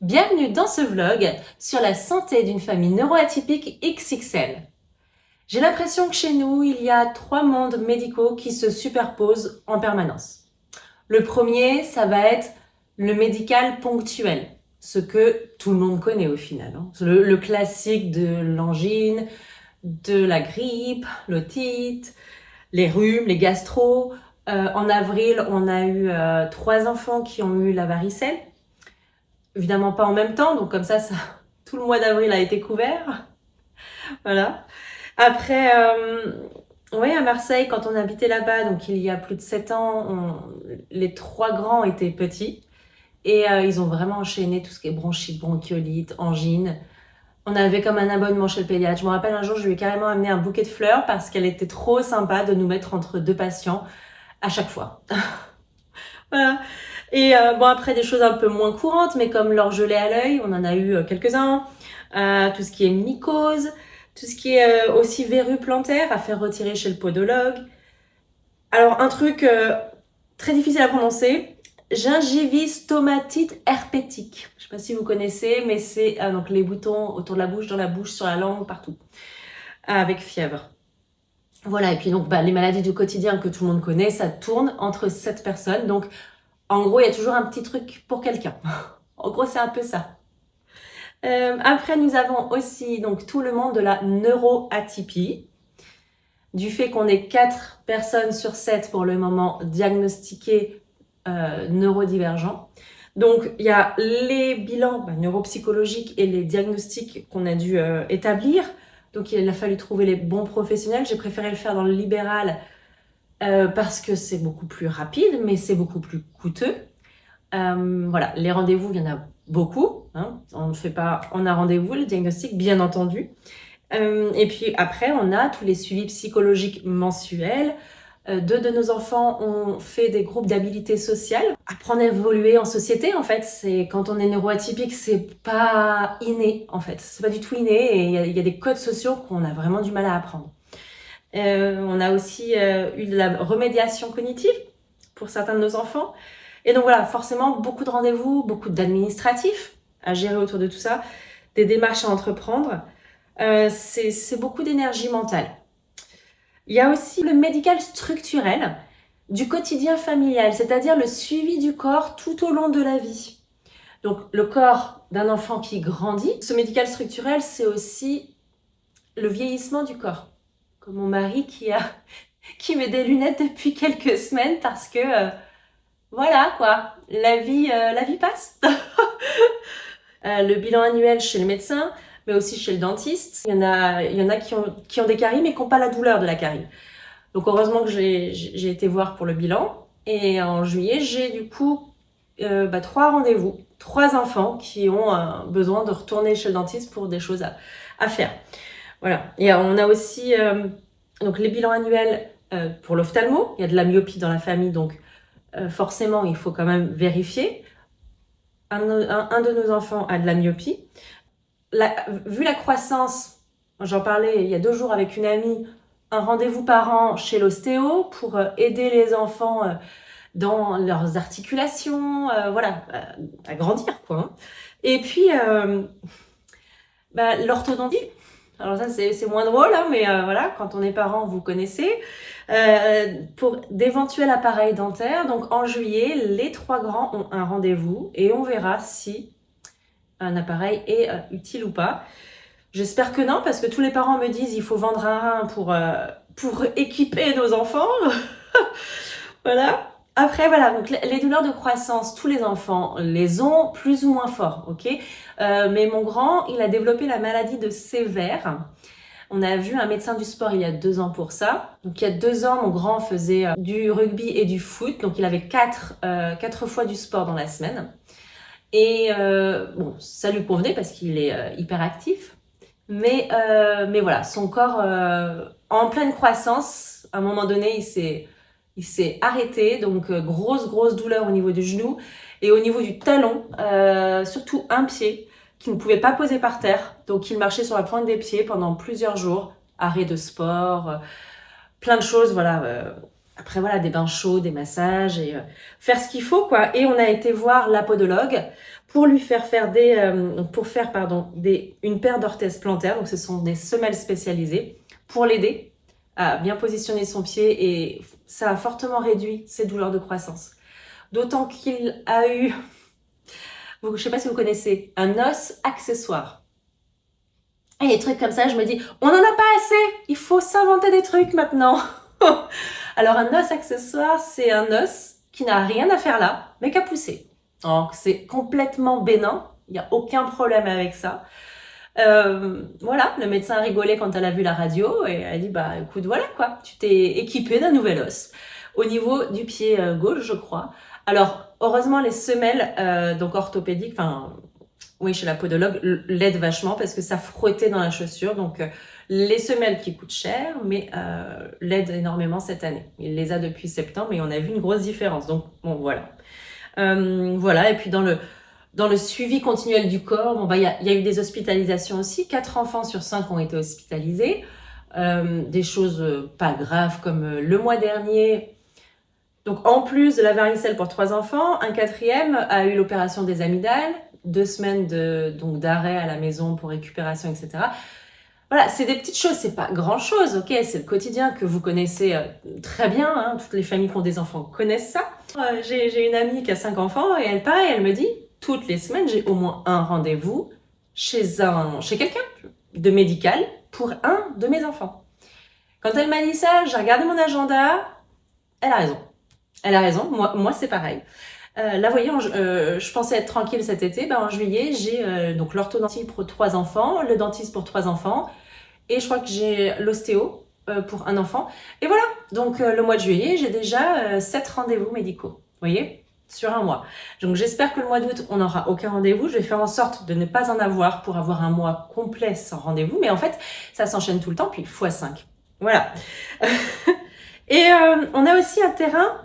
Bienvenue dans ce vlog sur la santé d'une famille neuroatypique XXL. J'ai l'impression que chez nous, il y a 3 mondes médicaux qui se superposent en permanence. Le premier, ça va être le médical ponctuel, ce que tout le monde connaît au final. Le classique de l'angine, de la grippe, l'otite, les rhumes, les gastros. En avril, on a eu 3 enfants qui ont eu la varicelle. Évidemment pas en même temps, donc comme ça tout le mois d'avril a été couvert. Voilà. Après, à Marseille, quand on habitait là-bas, donc il y a plus de 7 ans, les 3 grands étaient petits. Et ils ont vraiment enchaîné tout ce qui est bronchite, bronchiolite, angine. On avait comme un abonnement chez le pédiatre. Je me rappelle un jour, je lui ai carrément amené un bouquet de fleurs parce qu'elle était trop sympa de nous mettre entre 2 patients à chaque fois. Voilà. Et après des choses un peu moins courantes, mais comme l'orgelet à l'œil, on en a eu quelques-uns. Tout ce qui est mycose, tout ce qui est aussi verrue plantaire à faire retirer chez le podologue. Alors un truc très difficile à prononcer, gingivitis stomatite herpétique. Je ne sais pas si vous connaissez, mais c'est donc les boutons autour de la bouche, dans la bouche, sur la langue, partout, avec fièvre. Voilà, et puis donc les maladies du quotidien que tout le monde connaît, ça tourne entre 7 personnes. Donc en gros, il y a toujours un petit truc pour quelqu'un. En gros, c'est un peu ça. Après, nous avons aussi donc tout le monde de la neuroatypie, du fait qu'on est 4 personnes sur 7 pour le moment diagnostiquées neurodivergents. Donc, il y a les bilans neuropsychologiques et les diagnostics qu'on a dû établir. Donc, il a fallu trouver les bons professionnels. J'ai préféré le faire dans le libéral parce que c'est beaucoup plus rapide, mais c'est beaucoup plus coûteux. Voilà, les rendez-vous, il y en a beaucoup. On ne fait pas en un rendez-vous, le diagnostic, bien entendu. Et puis après, on a tous les suivis psychologiques mensuels. 2 de nos enfants ont fait des groupes d'habilité sociale. Apprendre à évoluer en société, en fait, c'est quand on est neuroatypique, c'est pas inné, en fait. C'est pas du tout inné et il y a des codes sociaux qu'on a vraiment du mal à apprendre. On a aussi eu de la remédiation cognitive pour certains de nos enfants. Et donc voilà, forcément, beaucoup de rendez-vous, beaucoup d'administratifs à gérer autour de tout ça, des démarches à entreprendre. C'est beaucoup d'énergie mentale. Il y a aussi le médical structurel du quotidien familial, c'est-à-dire le suivi du corps tout au long de la vie. Donc le corps d'un enfant qui grandit. Ce médical structurel, c'est aussi le vieillissement du corps. Comme mon mari qui met des lunettes depuis quelques semaines parce que voilà quoi, la vie passe. Le bilan annuel chez le médecin, mais aussi chez le dentiste. Il y en a qui ont des caries, mais qui n'ont pas la douleur de la carie. Donc heureusement que j'ai été voir pour le bilan. Et en juillet, j'ai du coup 3 rendez-vous, 3 enfants qui ont besoin de retourner chez le dentiste pour des choses à faire. Voilà. Et on a aussi donc les bilans annuels pour l'ophtalmo. Il y a de la myopie dans la famille, donc forcément, il faut quand même vérifier. Un de nos enfants a de la myopie. Vu la croissance, j'en parlais il y a 2 jours avec une amie, un rendez-vous par an chez l'ostéo pour aider les enfants dans leurs articulations, à grandir, quoi. Et puis, l'orthodontie. Alors ça, c'est moins drôle, mais voilà, quand on est parent, vous connaissez. Pour d'éventuels appareils dentaires, donc en juillet, les 3 grands ont un rendez-vous et on verra si un appareil est utile ou pas. J'espère que non, parce que tous les parents me disent il faut vendre un rein pour équiper nos enfants. Voilà. Après, voilà, donc les douleurs de croissance, tous les enfants les ont plus ou moins fort, ok. Mais mon grand, il a développé la maladie de Sévère. On a vu un médecin du sport il y a 2 ans pour ça. Donc il y a 2 ans, mon grand faisait du rugby et du foot. Donc il avait 4 fois du sport dans la semaine. Et ça lui convenait parce qu'il est hyper actif. Mais voilà, son corps en pleine croissance, à un moment donné, il s'est arrêté. Donc grosse douleur au niveau du genou et au niveau du talon, surtout un pied qu'il ne pouvait pas poser par terre. Donc il marchait sur la pointe des pieds pendant plusieurs jours, arrêt de sport, plein de choses, voilà. Après des bains chauds, des massages et faire ce qu'il faut, quoi. Et on a été voir la podologue pour lui faire faire une paire d'orthèses plantaires. Donc ce sont des semelles spécialisées pour l'aider à bien positionner son pied et ça a fortement réduit ses douleurs de croissance. D'autant qu'il a eu, je ne sais pas si vous connaissez, un os accessoire. Et des trucs comme ça, je me dis, on n'en a pas assez, il faut s'inventer des trucs maintenant. Alors un os accessoire, c'est un os qui n'a rien à faire là, mais qui a poussé. Donc c'est complètement bénin, il n'y a aucun problème avec ça. Voilà, le médecin a rigolé quand elle a vu la radio et elle a dit, bah écoute, voilà quoi, tu t'es équipé d'un nouvel os. Au niveau du pied gauche, je crois. Alors, heureusement, les semelles donc orthopédiques, oui, chez la podologue, l'aident vachement parce que ça frottait dans la chaussure. Donc, les semelles qui coûtent cher, mais l'aident énormément cette année. Il les a depuis septembre et on a vu une grosse différence. Donc, bon, voilà. Voilà, et puis dans le suivi continuel du corps, bon, bah, y a eu des hospitalisations aussi. 4 enfants sur 5 ont été hospitalisés. Des choses pas graves comme le mois dernier. Donc, en plus de la varicelle pour 3 enfants, un 4e a eu l'opération des amygdales, 2 semaines d'arrêt à la maison pour récupération, etc. Voilà, c'est des petites choses, c'est pas grand-chose, ok, c'est le quotidien que vous connaissez très bien, hein, toutes les familles qui ont des enfants connaissent ça. J'ai une amie qui a 5 enfants et elle, pareil, elle me dit, toutes les semaines, j'ai au moins un rendez-vous chez quelqu'un de médical pour un de mes enfants. Quand elle m'a dit ça, j'ai regardé mon agenda, elle a raison. Elle a raison, moi c'est pareil. Là, vous voyez, je pensais être tranquille cet été. En juillet, j'ai donc l'orthodontie pour 3 enfants, le dentiste pour 3 enfants, et je crois que j'ai l'ostéo pour un enfant. Et voilà, donc le mois de juillet, j'ai déjà 7 rendez-vous médicaux, vous voyez, sur un mois. Donc j'espère que le mois d'août, on n'aura aucun rendez-vous. Je vais faire en sorte de ne pas en avoir pour avoir un mois complet sans rendez-vous. Mais en fait, ça s'enchaîne tout le temps, puis x5. Voilà. Et on a aussi un terrain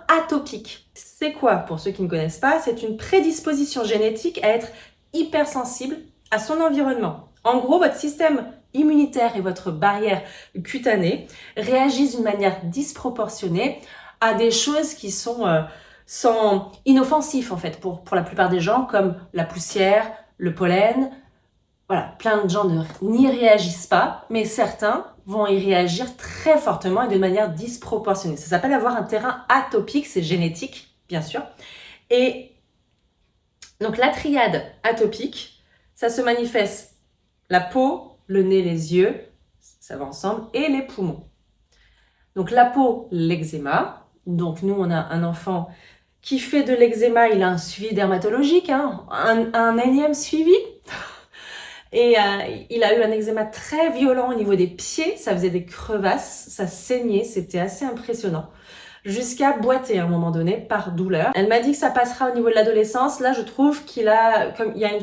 atopique. C'est quoi, pour ceux qui ne connaissent pas? C'est une prédisposition génétique à être hypersensible à son environnement. En gros, votre système immunitaire et votre barrière cutanée réagissent d'une manière disproportionnée à des choses qui sont inoffensives en fait pour la plupart des gens, comme la poussière, le pollen. Voilà, plein de gens n'y réagissent pas, mais certains vont y réagir très fortement et de manière disproportionnée. Ça s'appelle avoir un terrain atopique, c'est génétique, bien sûr. Et donc la triade atopique, ça se manifeste la peau, le nez, les yeux, ça va ensemble, et les poumons. Donc la peau, l'eczéma. Donc nous, on a un enfant qui fait de l'eczéma, il a un suivi dermatologique, hein, un énième suivi. Et il a eu un eczéma très violent au niveau des pieds, ça faisait des crevasses, ça saignait, c'était assez impressionnant. Jusqu'à boiter à un moment donné par douleur. Elle m'a dit que ça passera au niveau de l'adolescence. Là, je trouve il y a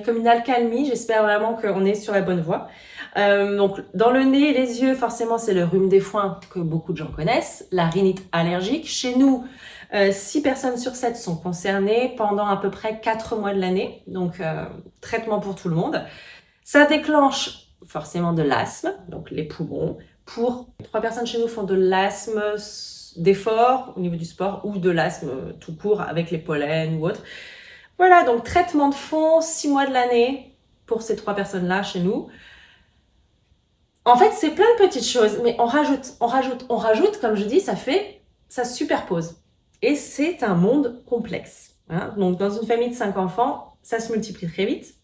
comme une alcalmie. J'espère vraiment qu'on est sur la bonne voie. Donc, dans le nez et les yeux, forcément, c'est le rhume des foins que beaucoup de gens connaissent. La rhinite allergique. Chez nous, 6 personnes sur 7 sont concernées pendant à peu près 4 mois de l'année. Donc, traitement pour tout le monde. Ça déclenche forcément de l'asthme, donc les poumons. 3 personnes chez nous font de l'asthme d'effort au niveau du sport ou de l'asthme tout court avec les pollens ou autre. Voilà, donc traitement de fond, 6 mois de l'année pour ces 3 personnes-là chez nous. En fait, c'est plein de petites choses, mais on rajoute, comme je dis, ça superpose. Et c'est un monde complexe. Hein. Donc, dans une famille de 5 enfants, ça se multiplie très vite.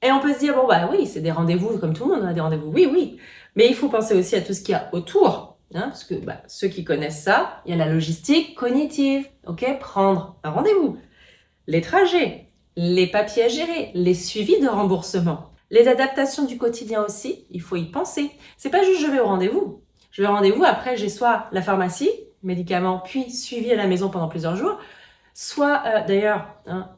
Et on peut se dire, bon, bah oui, c'est des rendez-vous comme tout le monde, on a des rendez-vous. Oui. Mais il faut penser aussi à tout ce qu'il y a autour. Hein, parce que ceux qui connaissent ça, il y a la logistique cognitive. Ok, prendre un rendez-vous, les trajets, les papiers à gérer, les suivis de remboursement, les adaptations du quotidien aussi, il faut y penser. C'est pas juste je vais au rendez-vous. Je vais au rendez-vous, après j'ai soit la pharmacie, médicaments, puis suivi à la maison pendant plusieurs jours, soit d'ailleurs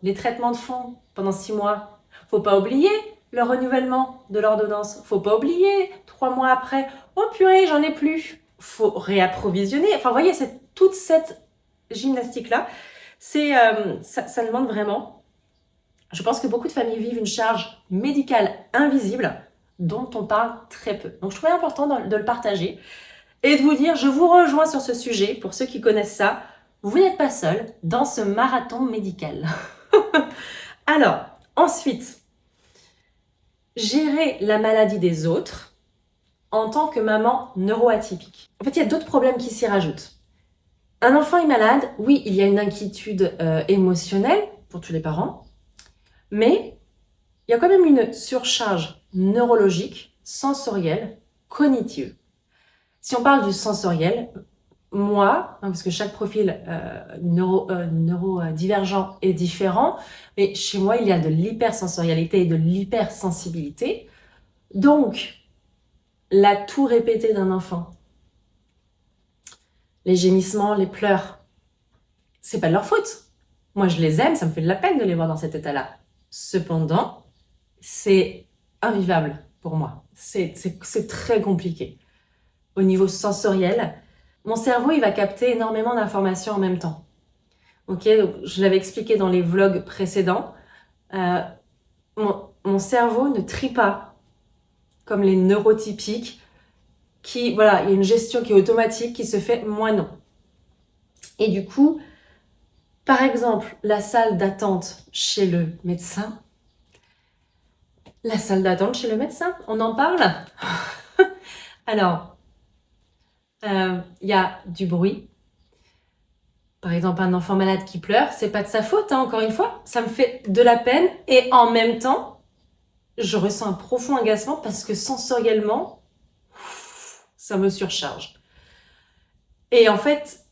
les traitements de fond pendant 6 mois. Faut pas oublier le renouvellement de l'ordonnance. Faut pas oublier 3 mois après, oh purée, j'en ai plus. Faut réapprovisionner. Enfin, vous voyez, toute cette gymnastique-là, ça demande vraiment. Je pense que beaucoup de familles vivent une charge médicale invisible dont on parle très peu. Donc, je trouvais important de le partager et de vous dire, je vous rejoins sur ce sujet. Pour ceux qui connaissent ça, vous n'êtes pas seul dans ce marathon médical. Alors, ensuite, gérer la maladie des autres en tant que maman neuroatypique. En fait, il y a d'autres problèmes qui s'y rajoutent. Un enfant est malade, oui, il y a une inquiétude émotionnelle pour tous les parents, mais il y a quand même une surcharge neurologique, sensorielle, cognitive. Si on parle du sensoriel, moi, parce que chaque profil neurodivergent est différent, mais chez moi, il y a de l'hypersensorialité et de l'hypersensibilité. Donc, la toux répétée d'un enfant, les gémissements, les pleurs, c'est pas de leur faute. Moi, je les aime, ça me fait de la peine de les voir dans cet état-là. Cependant, c'est invivable pour moi. C'est très compliqué. Au niveau sensoriel, mon cerveau, il va capter énormément d'informations en même temps. Ok, donc, je l'avais expliqué dans les vlogs précédents. Mon cerveau ne trie pas comme les neurotypiques qui, voilà, il y a une gestion qui est automatique qui se fait, moi non. Et du coup, par exemple, la salle d'attente chez le médecin. La salle d'attente chez le médecin, on en parle? Alors, y a du bruit. Par exemple, un enfant malade qui pleure, c'est pas de sa faute, hein, encore une fois. Ça me fait de la peine et en même temps, je ressens un profond agacement parce que sensoriellement, ça me surcharge. Et en fait,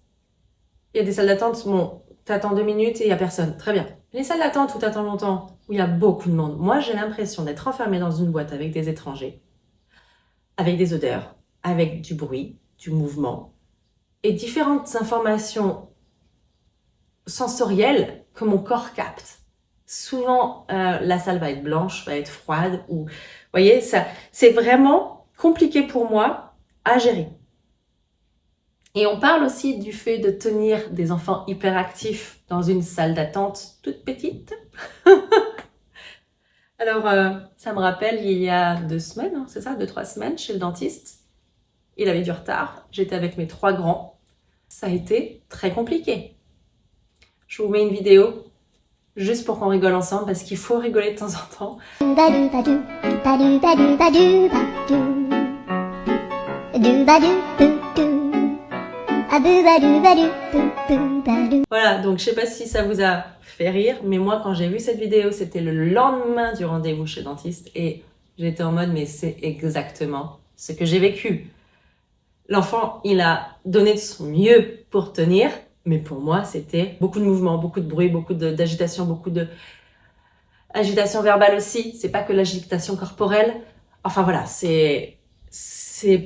il y a des salles d'attente, bon, t'attends 2 minutes et il n'y a personne. Très bien. Les salles d'attente où t'attends longtemps, où il y a beaucoup de monde, moi j'ai l'impression d'être enfermée dans une boîte avec des étrangers, avec des odeurs, avec du bruit, du mouvement et différentes informations sensorielles que mon corps capte. Souvent, la salle va être blanche, va être froide, ou, vous voyez, ça, c'est vraiment compliqué pour moi à gérer. Et on parle aussi du fait de tenir des enfants hyperactifs dans une salle d'attente toute petite. Alors, ça me rappelle, il y a 2 semaines, hein, c'est ça, 2-3 semaines, chez le dentiste. Il avait du retard, j'étais avec mes 3 grands. Ça a été très compliqué. Je vous mets une vidéo, juste pour qu'on rigole ensemble, parce qu'il faut rigoler de temps en temps. Voilà, donc je sais pas si ça vous a fait rire, mais moi quand j'ai vu cette vidéo, c'était le lendemain du rendez-vous chez le dentiste et j'étais en mode mais c'est exactement ce que j'ai vécu. L'enfant, il a donné de son mieux pour tenir, mais pour moi c'était beaucoup de mouvements, beaucoup de bruit, beaucoup d'agitation, beaucoup de agitation verbale aussi. C'est pas que l'agitation corporelle. Enfin voilà, c'est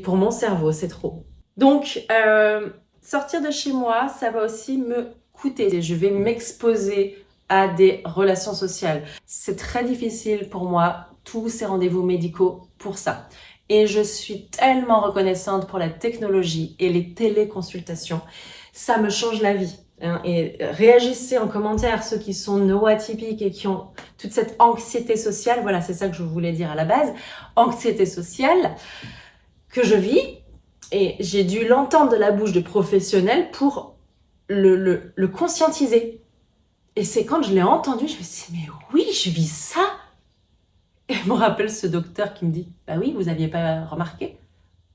pour mon cerveau, c'est trop. Donc sortir de chez moi, ça va aussi me coûter. Je vais m'exposer à des relations sociales. C'est très difficile pour moi, tous ces rendez-vous médicaux pour ça. Et je suis tellement reconnaissante pour la technologie et les téléconsultations. Ça me change la vie. Et réagissez en commentaire ceux qui sont neuroatypiques et qui ont toute cette anxiété sociale. Voilà, c'est ça que je voulais dire à la base. Anxiété sociale que je vis. Et j'ai dû l'entendre de la bouche de professionnels pour le conscientiser. Et c'est quand je l'ai entendu, je me suis dit, mais oui, je vis ça. Et je me rappelle ce docteur qui me dit, bah oui, vous n'aviez pas remarqué?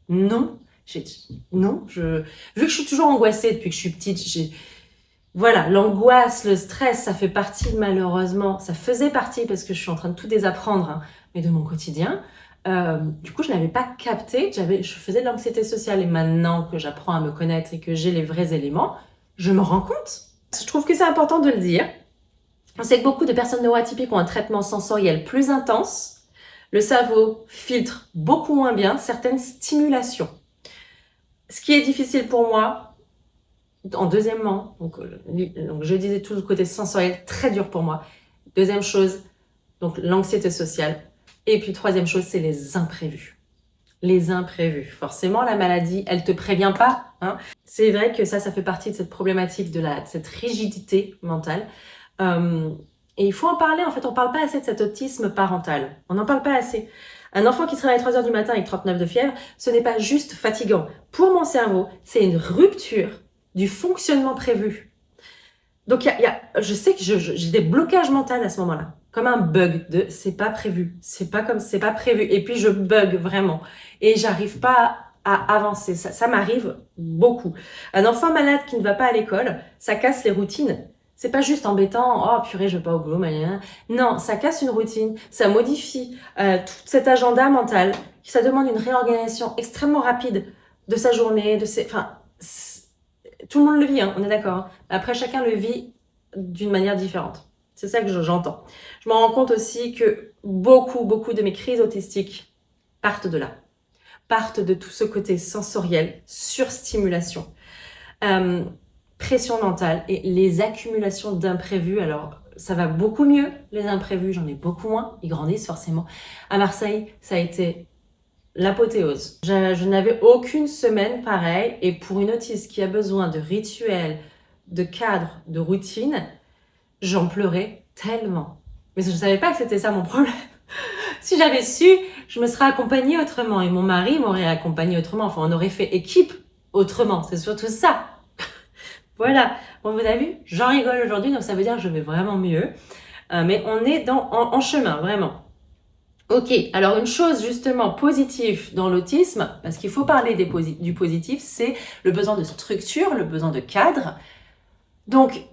Non. Non, vu que je suis toujours angoissée depuis que je suis petite, voilà, l'angoisse, le stress, ça fait partie malheureusement, ça faisait partie parce que je suis en train de tout désapprendre, hein, mais de mon quotidien. Du coup, je n'avais pas capté, je faisais de l'anxiété sociale et maintenant que j'apprends à me connaître et que j'ai les vrais éléments, je me rends compte. Je trouve que c'est important de le dire. On sait que beaucoup de personnes neuroatypiques ont un traitement sensoriel plus intense. Le cerveau filtre beaucoup moins bien certaines stimulations. Ce qui est difficile pour moi, deuxièmement, donc je disais tout le côté sensoriel, très dur pour moi. Deuxième chose, donc l'anxiété sociale. Et puis troisième chose, c'est les imprévus. Les imprévus. Forcément, la maladie, elle te prévient pas. Hein. C'est vrai que ça fait partie de cette problématique de cette rigidité mentale. Et il faut en parler, en fait, on parle pas assez de cet autisme parental. On n'en parle pas assez. Un enfant qui se réveille à 3h du matin avec 39 de fièvre, ce n'est pas juste fatigant. Pour mon cerveau, c'est une rupture du fonctionnement prévu. Donc, je sais que j'ai des blocages mentaux à ce moment-là. comme un bug de c'est pas prévu, c'est pas prévu. Et puis je bug vraiment et j'arrive pas à avancer. Ça m'arrive beaucoup. Un enfant malade qui ne va pas à l'école, ça casse les routines. C'est pas juste embêtant, oh purée, je vais pas au boulot, non, ça casse une routine, ça modifie tout cet agenda mental, ça demande une réorganisation extrêmement rapide de sa journée, tout le monde le vit, hein, on est d'accord. Hein. Après, chacun le vit d'une manière différente. C'est ça que j'entends. Je me rends compte aussi que beaucoup de mes crises autistiques partent de là. Partent de tout ce côté sensoriel, surstimulation, pression mentale et les accumulations d'imprévus. Alors, ça va beaucoup mieux, les imprévus, j'en ai beaucoup moins, ils grandissent forcément. À Marseille, ça a été l'apothéose. Je n'avais aucune semaine pareille et pour une autiste qui a besoin de rituels, de cadres, de routines, j'en pleurais tellement. Mais je ne savais pas que c'était ça mon problème. Si j'avais su, je me serais accompagnée autrement et mon mari m'aurait accompagnée autrement. Enfin, on aurait fait équipe autrement. C'est surtout ça. Voilà. Bon, vous avez vu, j'en rigole aujourd'hui, donc ça veut dire que je vais vraiment mieux. Mais on est en chemin, vraiment. Ok, alors une chose justement positive dans l'autisme, parce qu'il faut parler du positif, c'est le besoin de structure, le besoin de cadre. Donc,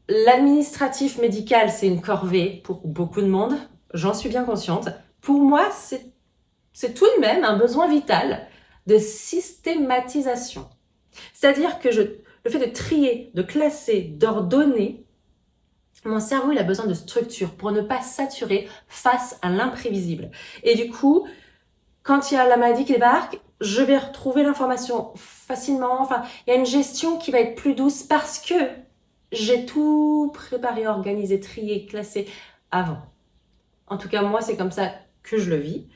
l'administratif médical, c'est une corvée pour beaucoup de monde, j'en suis bien consciente. Pour moi, c'est tout de même un besoin vital de systématisation. C'est-à-dire que le fait de trier, de classer, d'ordonner, mon cerveau, il a besoin de structure pour ne pas saturer face à l'imprévisible. Et du coup, quand il y a la maladie qui débarque, je vais retrouver l'information facilement. Enfin, il y a une gestion qui va être plus douce parce que j'ai tout préparé, organisé, trié, classé avant. En tout cas, moi, c'est comme ça que je le vis.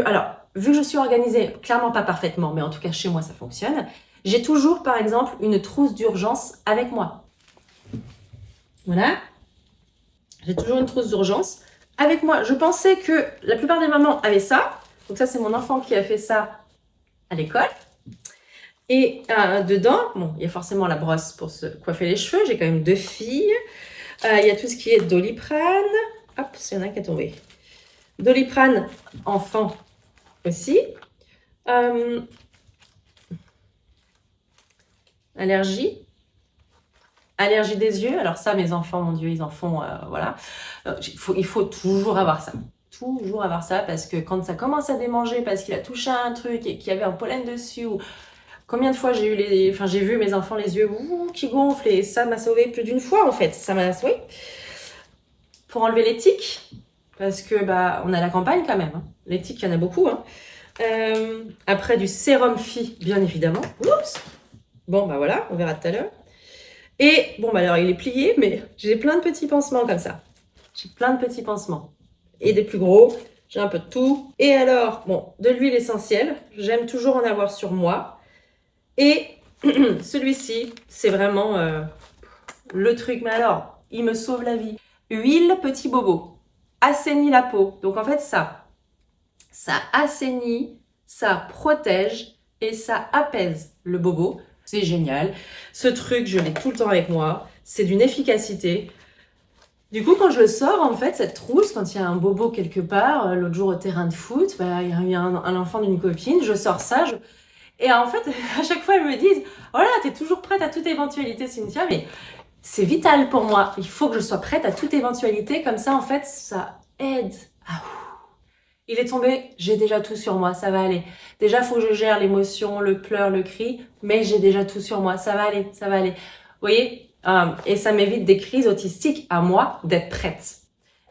Alors, vu que je suis organisée, clairement pas parfaitement, mais en tout cas, chez moi, ça fonctionne. J'ai toujours, par exemple, une trousse d'urgence avec moi. Voilà. J'ai toujours une trousse d'urgence avec moi. Je pensais que la plupart des mamans avaient ça. Donc ça, c'est mon enfant qui a fait ça à l'école. Et dedans, bon, il y a forcément la brosse pour se coiffer les cheveux. J'ai quand même 2 filles. Il y a tout ce qui est Doliprane. Hop, il y en a qui est tombé. Doliprane, enfant aussi. Allergie des yeux. Alors ça, mes enfants, mon Dieu, ils en font, voilà. Il faut toujours avoir ça. Toujours avoir ça parce que quand ça commence à démanger parce qu'il a touché à un truc et qu'il y avait un pollen dessus ou... Combien de fois j'ai vu mes enfants les yeux qui gonflent et ça m'a sauvé plus d'une fois en fait. Ça m'a sauvé. Pour enlever les tiques, parce que on a la campagne quand même. Hein. Les tiques, il y en a beaucoup. Hein. Après du sérum Phi, bien évidemment. Oups. Bon voilà, on verra tout à l'heure. Et bon alors il est plié, mais j'ai plein de petits pansements comme ça. J'ai plein de petits pansements. Et des plus gros, j'ai un peu de tout. Et alors, bon, de l'huile essentielle, j'aime toujours en avoir sur moi. Et celui-ci, c'est vraiment le truc. Mais alors, il me sauve la vie. Huile petit bobo. Assainit la peau. Donc en fait, ça assainit, ça protège et ça apaise le bobo. C'est génial. Ce truc, je l'ai tout le temps avec moi. C'est d'une efficacité. Du coup, quand je le sors, en fait, cette trousse, quand il y a un bobo quelque part, l'autre jour au terrain de foot, il y a un enfant d'une copine, je sors ça, et en fait, à chaque fois, elles me disent « Oh là, t'es toujours prête à toute éventualité, Cynthia ?» Mais c'est vital pour moi. Il faut que je sois prête à toute éventualité. Comme ça, en fait, ça aide. Il est tombé, j'ai déjà tout sur moi, ça va aller. Déjà, il faut que je gère l'émotion, le pleur, le cri, mais j'ai déjà tout sur moi, ça va aller, ça va aller. Vous voyez, et ça m'évite des crises autistiques à moi d'être prête.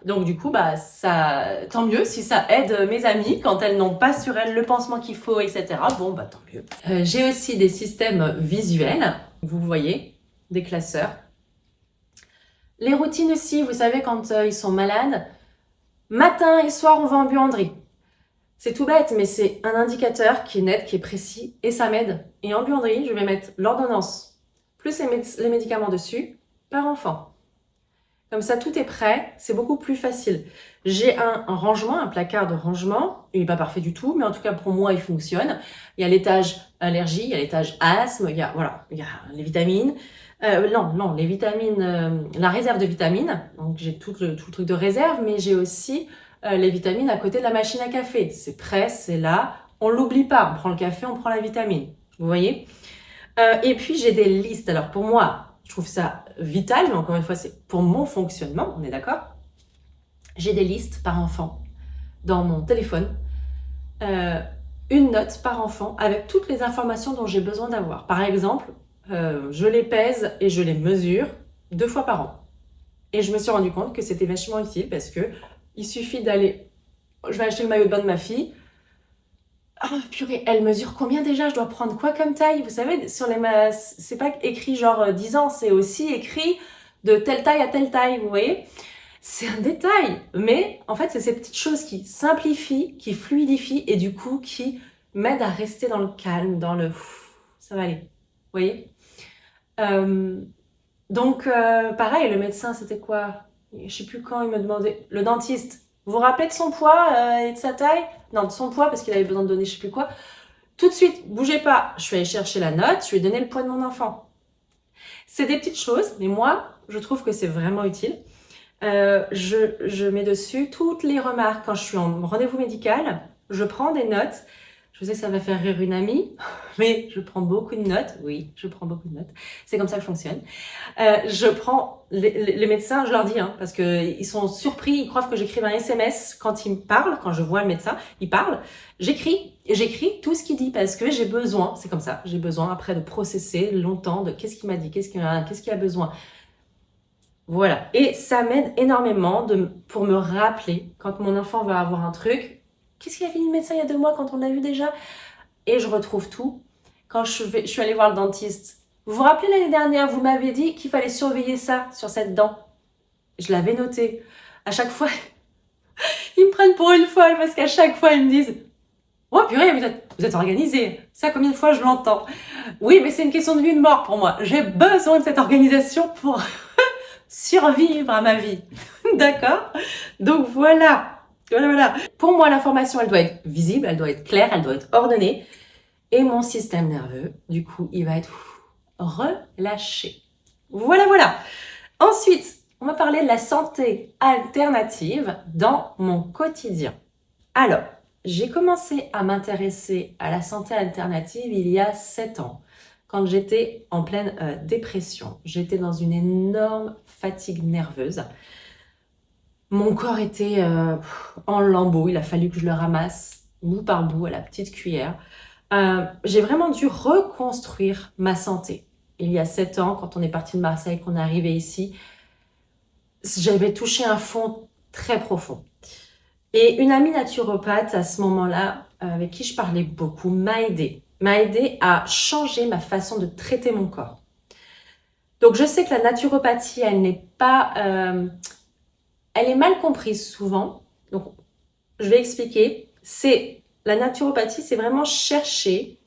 Donc du coup, ça, tant mieux si ça aide mes amies quand elles n'ont pas sur elles le pansement qu'il faut, etc. Bon, tant mieux. J'ai aussi des systèmes visuels, vous voyez, des classeurs. Les routines aussi, vous savez, quand ils sont malades, matin et soir, on va en buanderie. C'est tout bête, mais c'est un indicateur qui est net, qui est précis, et ça m'aide. Et en buanderie, je vais mettre l'ordonnance, plus les médicaments dessus, par enfant. Comme ça, tout est prêt, c'est beaucoup plus facile. J'ai un rangement, un placard de rangement. Il n'est pas parfait du tout, mais en tout cas, pour moi, il fonctionne. Il y a l'étage allergie, il y a l'étage asthme, il y a les vitamines. Non, les vitamines, la réserve de vitamines. Donc j'ai tout le truc de réserve, mais j'ai aussi les vitamines à côté de la machine à café. C'est prêt, c'est là. On l'oublie pas. On prend le café, on prend la vitamine. Vous voyez? Et puis j'ai des listes. Alors pour moi, je trouve ça vital, mais encore une fois, c'est pour mon fonctionnement. On est d'accord? J'ai des listes par enfant dans mon téléphone. Une note par enfant avec toutes les informations dont j'ai besoin d'avoir. Par exemple, je les pèse et je les mesure 2 fois par an. Et je me suis rendu compte que c'était vachement utile parce que il suffit d'aller. Je vais acheter le maillot de bain de ma fille. Oh purée, elle mesure combien déjà? Je dois prendre quoi comme taille? Vous savez, sur les c'est pas écrit genre 10 ans, c'est aussi écrit de telle taille à telle taille, vous voyez? C'est un détail, mais en fait, c'est ces petites choses qui simplifient, qui fluidifient et du coup qui m'aident à rester dans le calme, dans le ça va aller. Vous voyez? Euh, pareil, le médecin, c'était quoi? Je sais plus quand il me demandait. Le dentiste, vous vous rappelez de son poids et de sa taille? Non, de son poids parce qu'il avait besoin de donner je sais plus quoi. Tout de suite, bougez pas. Je suis allée chercher la note, je lui ai donné le poids de mon enfant. C'est des petites choses, mais moi, je trouve que c'est vraiment utile. Je mets dessus toutes les remarques quand je suis en rendez-vous médical. Je prends des notes. Je sais que ça va faire rire une amie, mais je prends beaucoup de notes. Oui, je prends beaucoup de notes. C'est comme ça que je fonctionne. Je prends les médecins, je leur dis, hein, parce qu'ils sont surpris, ils croient que j'écrive un SMS quand ils me parlent, quand je vois le médecin, il parle. J'écris tout ce qu'il dit parce que j'ai besoin, c'est comme ça, j'ai besoin après de processer longtemps de qu'est-ce qu'il m'a dit, qu'est-ce qu'il a besoin. Voilà. Et ça m'aide énormément pour me rappeler quand mon enfant va avoir un truc. Qu'est-ce qu'il a fait le médecin il y a 2 mois quand on l'a vu déjà? Et je retrouve tout. Quand je suis allée voir le dentiste. Vous vous rappelez l'année dernière, vous m'avez dit qu'il fallait surveiller ça sur cette dent. Je l'avais noté. À chaque fois, ils me prennent pour une folle parce qu'à chaque fois, ils me disent oh purée, vous êtes organisée. Ça, combien de fois je l'entends? Oui, mais c'est une question de vie ou de mort pour moi. J'ai besoin de cette organisation pour survivre à ma vie. D'accord? Donc voilà. Voilà. Pour moi, l'information, elle doit être visible, elle doit être claire, elle doit être ordonnée. Et mon système nerveux, du coup, il va être relâché. Voilà. Ensuite, on va parler de la santé alternative dans mon quotidien. Alors, j'ai commencé à m'intéresser à la santé alternative il y a 7 ans, quand j'étais en pleine dépression. J'étais dans une énorme fatigue nerveuse. Mon corps était en lambeaux, il a fallu que je le ramasse bout par bout à la petite cuillère. J'ai vraiment dû reconstruire ma santé. Il y a 7 ans, quand on est parti de Marseille, qu'on est arrivé ici, j'avais touché un fond très profond. Et une amie naturopathe à ce moment-là, avec qui je parlais beaucoup, m'a aidé à changer ma façon de traiter mon corps. Donc je sais que la naturopathie, elle est mal comprise souvent. Donc je vais expliquer. La naturopathie, c'est vraiment chercher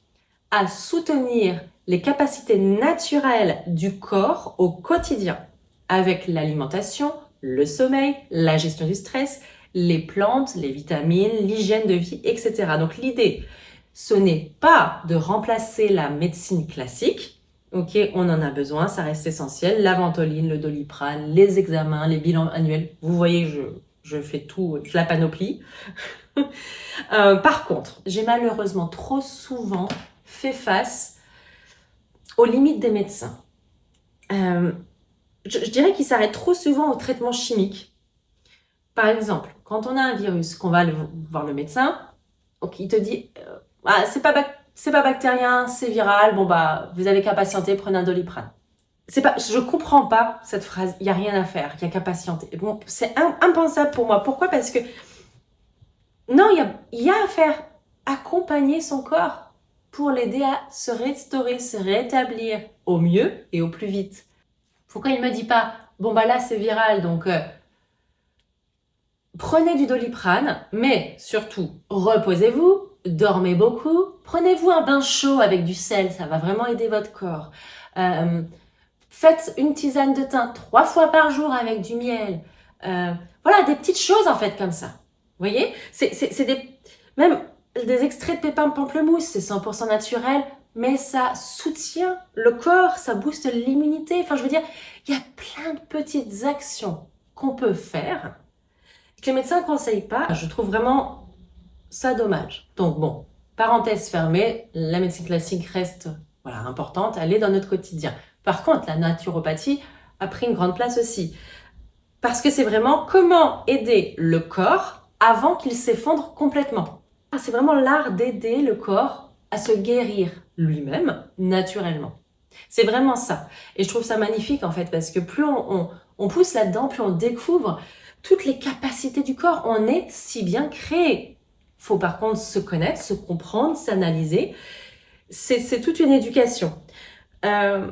à soutenir les capacités naturelles du corps au quotidien, avec l'alimentation, le sommeil, la gestion du stress, les plantes, les vitamines, l'hygiène de vie, etc. Donc l'idée, ce n'est pas de remplacer la médecine classique. Ok, on en a besoin, ça reste essentiel. La ventoline, le doliprane, les examens, les bilans annuels. Vous voyez, je fais tout, la panoplie. Par contre, j'ai malheureusement trop souvent fait face aux limites des médecins. Je dirais qu'ils s'arrêtent trop souvent au traitement chimique. Par exemple, quand on a un virus, qu'on va aller voir le médecin, donc il te dit c'est pas bactérien, c'est viral, bon bah vous avez qu'à patienter, prenez un doliprane. Je comprends pas cette phrase, il y a rien à faire, il y a qu'à patienter. Bon, c'est impensable pour moi. Pourquoi? Parce que non, il y a à faire, accompagner son corps pour l'aider à se restaurer, se rétablir au mieux et au plus vite. Pourquoi il me dit pas bon bah là c'est viral donc prenez du doliprane, mais surtout, reposez-vous, dormez beaucoup, prenez-vous un bain chaud avec du sel, ça va vraiment aider votre corps. Faites une tisane de thym 3 fois par jour avec du miel. Voilà, des petites choses en fait comme ça. Vous voyez? C'est même des extraits de pépins de pamplemousse, c'est 100% naturel. mais ça soutient le corps, ça booste l'immunité. Enfin, je veux dire, il y a plein de petites actions qu'on peut faire que les médecins ne conseillent pas. Je trouve vraiment ça dommage. Donc bon, parenthèse fermée, la médecine classique reste importante, elle est dans notre quotidien. Par contre, la naturopathie a pris une grande place aussi. Parce que c'est vraiment comment aider le corps avant qu'il s'effondre complètement. C'est vraiment l'art d'aider le corps à se guérir lui-même naturellement. C'est vraiment ça. Et je trouve ça magnifique en fait, parce que plus on pousse là-dedans, plus on découvre toutes les capacités du corps. On est si bien créé. Faut par contre se connaître, se comprendre, s'analyser. C'est toute une éducation. Avant,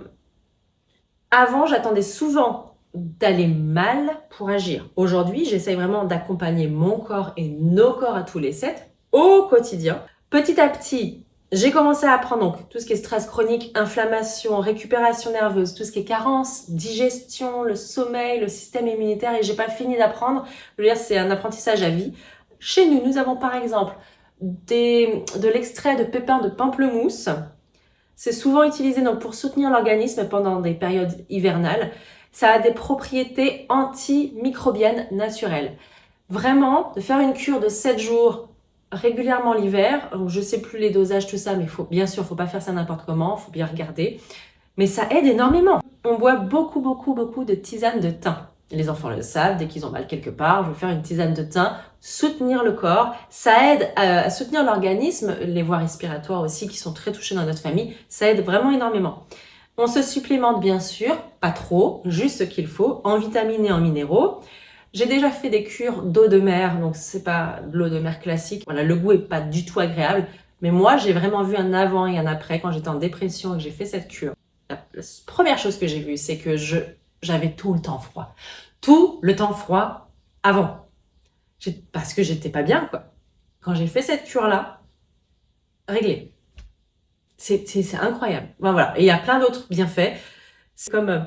j'attendais souvent d'aller mal pour agir. Aujourd'hui, j'essaye vraiment d'accompagner mon corps et nos corps à tous les 7 au quotidien. Petit à petit, j'ai commencé à apprendre donc tout ce qui est stress chronique, inflammation, récupération nerveuse, tout ce qui est carence, digestion, le sommeil, le système immunitaire, et j'ai pas fini d'apprendre. Je veux dire, c'est un apprentissage à vie. Chez nous, nous avons par exemple de l'extrait de pépins de pamplemousse. C'est souvent utilisé donc pour soutenir l'organisme pendant des périodes hivernales. Ça a des propriétés antimicrobiennes naturelles. Vraiment, de faire une cure de 7 jours régulièrement l'hiver, je sais plus les dosages, tout ça, mais bien sûr, faut pas faire ça n'importe comment, faut bien regarder. Mais ça aide énormément. On boit beaucoup de tisanes de thym. Les enfants le savent, dès qu'ils ont mal quelque part, je vais faire une tisane de thym, soutenir le corps. Ça aide à soutenir l'organisme, les voies respiratoires aussi qui sont très touchées dans notre famille. Ça aide vraiment énormément. On se supplémente bien sûr, pas trop, juste ce qu'il faut, en vitamines et en minéraux. J'ai déjà fait des cures d'eau de mer, donc c'est pas de l'eau de mer classique. Voilà, le goût est pas du tout agréable. Mais moi, j'ai vraiment vu un avant et un après quand j'étais en dépression et que j'ai fait cette cure. La première chose que j'ai vue, c'est que j'avais tout le temps froid. Tout le temps froid avant. Parce que j'étais pas bien, quoi. Quand j'ai fait cette cure-là, réglé. C'est incroyable. Ben voilà. Et il y a plein d'autres bienfaits. C'est comme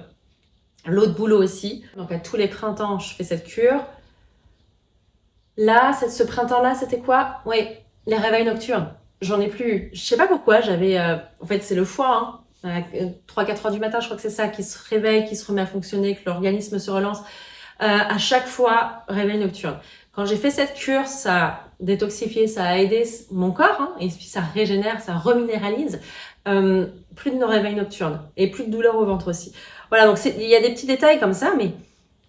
l'eau de bouleau aussi. Donc à tous les printemps, je fais cette cure. Là, ce printemps-là, c'était quoi? Oui, les réveils nocturnes. J'en ai plus eu. Je sais pas pourquoi, j'avais... en fait, c'est le foie, hein. 3-4 heures du matin, je crois que c'est ça, qui se réveille, qui se remet à fonctionner, que l'organisme se relance. À chaque fois, réveil nocturne. Quand j'ai fait cette cure, ça a détoxifié, ça a aidé mon corps, hein, et puis ça régénère, ça reminéralise. Plus de réveils nocturnes et plus de douleur au ventre aussi. Voilà, donc il y a des petits détails comme ça, mais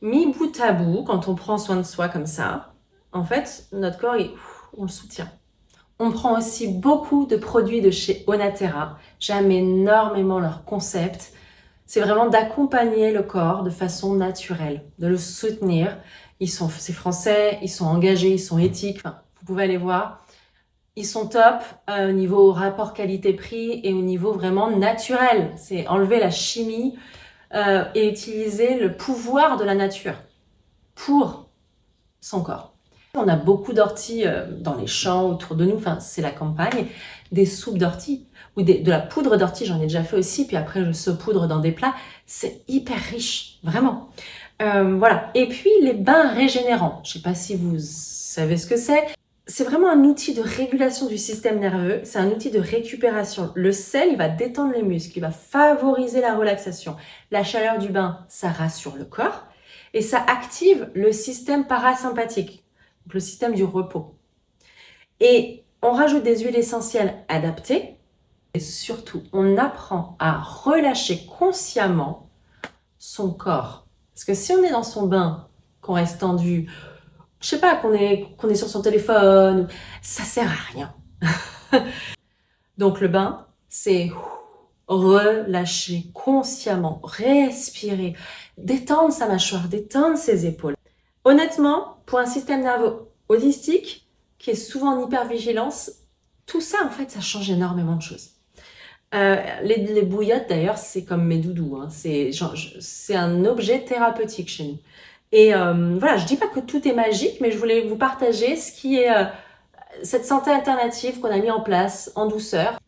mis bout à bout, quand on prend soin de soi comme ça, en fait, notre corps, on le soutient. On prend aussi beaucoup de produits de chez Onaterra. J'aime énormément leur concept. C'est vraiment d'accompagner le corps de façon naturelle, de le soutenir. C'est français, ils sont engagés, ils sont éthiques. Enfin, vous pouvez aller voir. Ils sont top au niveau rapport qualité-prix et au niveau vraiment naturel. C'est enlever la chimie et utiliser le pouvoir de la nature pour son corps. On a beaucoup d'orties dans les champs autour de nous, enfin c'est la campagne, des soupes d'orties ou de la poudre d'ortie, j'en ai déjà fait aussi, puis après je saupoudre dans des plats, c'est hyper riche, vraiment. Voilà. Et puis les bains régénérants, je sais pas si vous savez ce que c'est. C'est vraiment un outil de régulation du système nerveux, c'est un outil de récupération. Le sel, il va détendre les muscles, il va favoriser la relaxation. La chaleur du bain, ça rassure le corps et ça active le système parasympathique, donc le système du repos. Et on rajoute des huiles essentielles adaptées et surtout, on apprend à relâcher consciemment son corps. Parce que si on est dans son bain, qu'on reste tendu, je sais pas, qu'on est sur son téléphone, ça sert à rien. Donc le bain, c'est relâcher consciemment, respirer, détendre sa mâchoire, détendre ses épaules. Honnêtement, pour un système nerveux autistique, qui est souvent en hypervigilance, tout ça, en fait, ça change énormément de choses. Les bouillottes, d'ailleurs, c'est comme mes doudous. Hein. C'est un objet thérapeutique chez nous. Et voilà, je dis pas que tout est magique, mais je voulais vous partager ce qui est cette santé alternative qu'on a mis en place en douceur.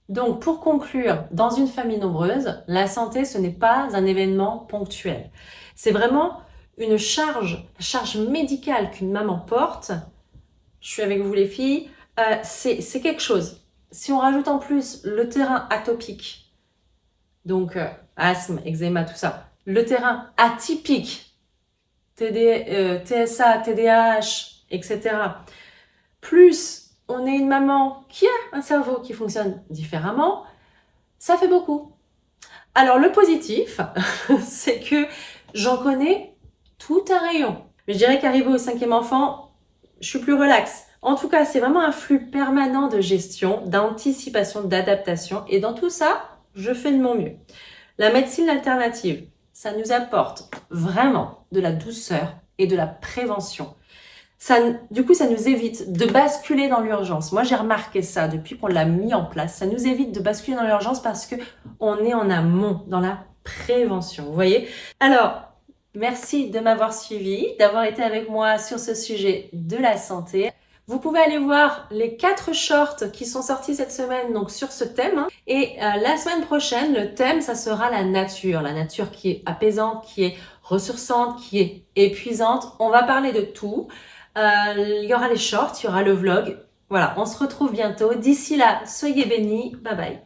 Donc, pour conclure, dans une famille nombreuse, la santé, ce n'est pas un événement ponctuel. C'est vraiment une charge médicale qu'une maman porte. Je suis avec vous les filles. C'est quelque chose. Si on rajoute en plus le terrain atopique, donc asthme, eczéma, tout ça, le terrain atypique, TSA, TDAH, etc., plus on est une maman qui a un cerveau qui fonctionne différemment, ça fait beaucoup. Alors le positif, c'est que j'en connais tout un rayon. Je dirais qu'arrivé au 5e enfant, je suis plus relax. En tout cas, c'est vraiment un flux permanent de gestion, d'anticipation, d'adaptation. Et dans tout ça, je fais de mon mieux. La médecine alternative, ça nous apporte vraiment de la douceur et de la prévention. Du coup, ça nous évite de basculer dans l'urgence. Moi, j'ai remarqué ça depuis qu'on l'a mis en place. Ça nous évite de basculer dans l'urgence parce que on est en amont, dans la prévention. Vous voyez? Alors, merci de m'avoir suivi, d'avoir été avec moi sur ce sujet de la santé. Vous pouvez aller voir les 4 shorts qui sont sortis cette semaine donc sur ce thème. Et la semaine prochaine, le thème, ça sera la nature. La nature qui est apaisante, qui est ressourçante, qui est épuisante. On va parler de tout. Il y aura les shorts, il y aura le vlog. Voilà, on se retrouve bientôt. D'ici là, soyez bénis. Bye bye.